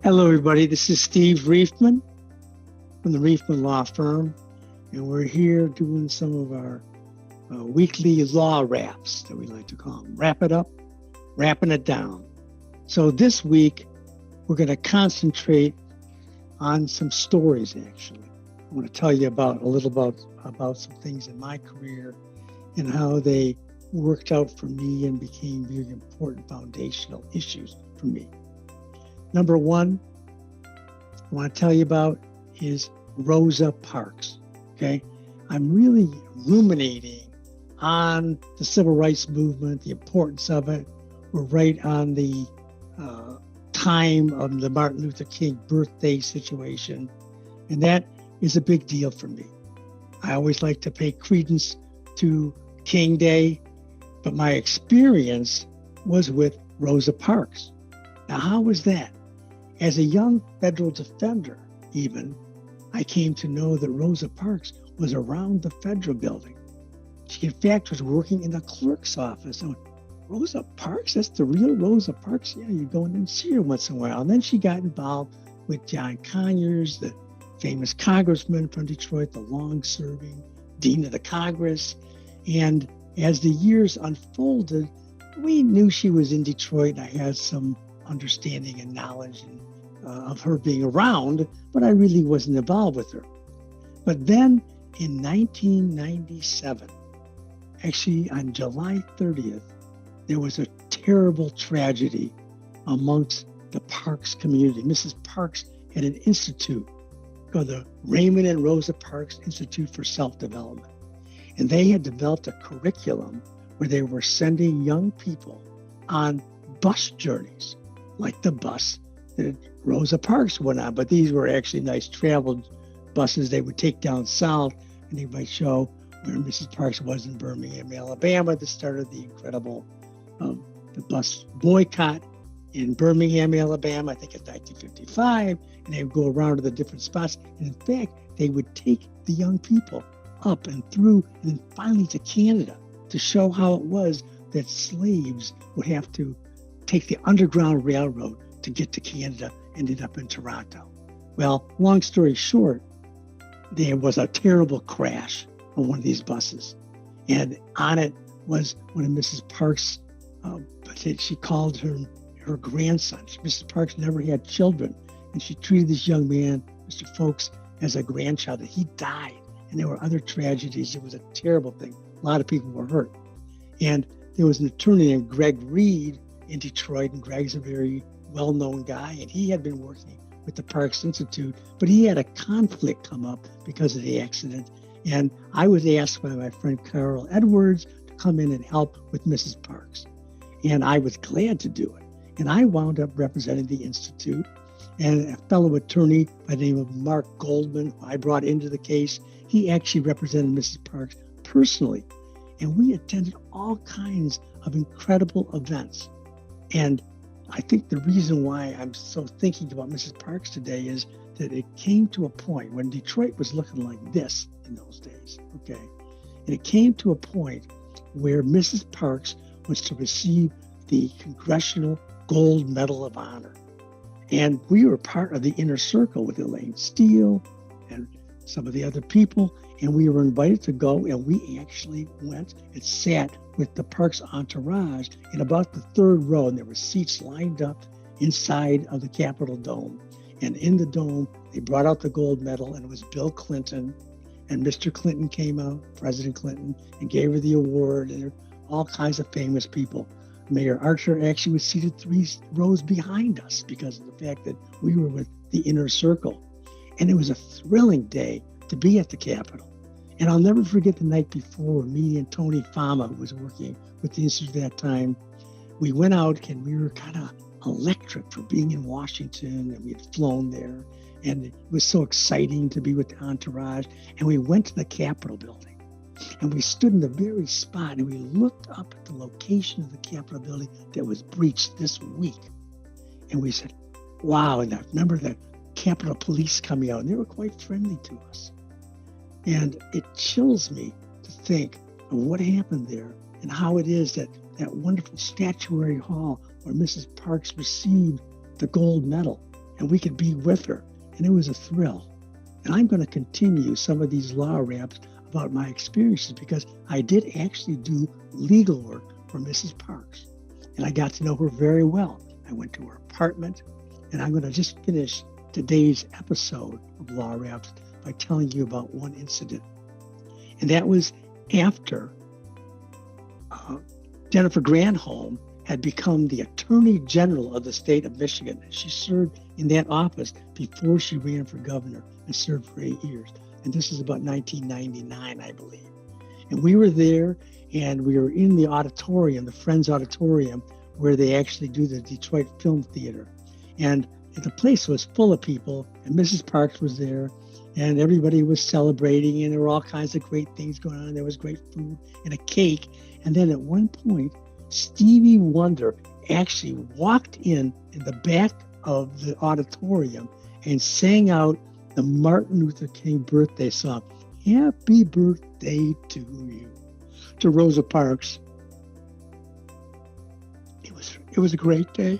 Hello, everybody. This is Steve Reifman from the Reifman Law Firm, and we're here doing some of our weekly law wraps that we like to call them. Wrap it up, wrapping it down. So this week, we're going to concentrate on some stories, actually. I want to tell you about some things in my career and how they worked out for me and became very important foundational issues for me. Number one, I want to tell you about is Rosa Parks. Okay, I'm really ruminating on the civil rights movement, the importance of it. We're right on the time of the Martin Luther King birthday situation, and that is a big deal for me. I always like to pay credence to King Day, but my experience was with Rosa Parks. Now, how was that? As a young federal defender, even, I came to know that Rosa Parks was around the federal building. She, in fact, was working in the clerk's office. And Rosa Parks? That's the real Rosa Parks? Yeah, you go in and see her once in a while. And then she got involved with John Conyers, the famous congressman from Detroit, the long-serving dean of the Congress. And as the years unfolded, we knew she was in Detroit. I had some understanding and knowledge of her being around, but I really wasn't involved with her. But then in 1997, actually on July 30th, there was a terrible tragedy amongst the Parks community. Mrs. Parks had an institute called the Raymond and Rosa Parks Institute for Self-Development. And they had developed a curriculum where they were sending young people on bus journeys, like the bus that Rosa Parks went on, but these were actually nice traveled buses they would take down south, and they might show where Mrs. Parks was in Birmingham, Alabama, the start of the incredible the bus boycott in Birmingham, Alabama, I think it's 1955, and they would go around to the different spots. And in fact, they would take the young people up and through, and then finally to Canada to show how it was that slaves would have to take the Underground Railroad to get to Canada, ended up in Toronto. Well, long story short, there was a terrible crash on one of these buses. And on it was one of Mrs. Parks, she called her grandson. Mrs. Parks never had children. And she treated this young man, Mr. Folks, as a grandchild. And he died. And there were other tragedies. It was a terrible thing. A lot of people were hurt. And there was an attorney named Greg Reed in Detroit. And Greg's a very well-known guy, and he had been working with the Parks Institute, but he had a conflict come up because of the accident. And I was asked by my friend Carol Edwards to come in and help with Mrs. Parks. And I was glad to do it. And I wound up representing the Institute, and a fellow attorney by the name of Mark Goldman, who I brought into the case, he actually represented Mrs. Parks personally. And we attended all kinds of incredible events. And I think the reason why I'm so thinking about Mrs. Parks today is that it came to a point when Detroit was looking like this in those days, okay? And it came to a point where Mrs. Parks was to receive the Congressional Gold Medal of Honor. And we were part of the inner circle with Elaine Steele and some of the other people, and we were invited to go, and we actually went and sat with the Parks entourage in about the third row, and there were seats lined up inside of the Capitol Dome. And in the dome, they brought out the gold medal, and it was Bill Clinton, and Mr. Clinton came out, President Clinton, and gave her the award, and there were all kinds of famous people. Mayor Archer actually was seated 3 rows behind us because of the fact that we were with the inner circle. And it was a thrilling day to be at the Capitol. And I'll never forget the night before, me and Tony Fama, who was working with the Institute at that time, we went out and we were kind of electric for being in Washington, and we had flown there. And it was so exciting to be with the entourage. And we went to the Capitol building, and we stood in the very spot, and we looked up at the location of the Capitol building that was breached this week. And we said, wow. And I remember the Capitol Police coming out, and they were quite friendly to us. And it chills me to think of what happened there and how it is that that wonderful statuary hall where Mrs. Parks received the gold medal and we could be with her. And it was a thrill. And I'm going to continue some of these law raps about my experiences because I did actually do legal work for Mrs. Parks. And I got to know her very well. I went to her apartment, and I'm going to just finish today's episode of Law Raps by telling you about one incident. And that was after Jennifer Granholm had become the Attorney General of the state of Michigan. She served in that office before she ran for governor and served for 8 years. And this is about 1999, I believe. And we were there, and we were in the auditorium, the Friends Auditorium, where they actually do the Detroit Film Theater. And the place was full of people, and Mrs. Parks was there, and everybody was celebrating, and there were all kinds of great things going on. There was great food and a cake. And then at one point, Stevie Wonder actually walked in the back of the auditorium and sang out the Martin Luther King birthday song, "Happy Birthday to You," to Rosa Parks. It was a great day.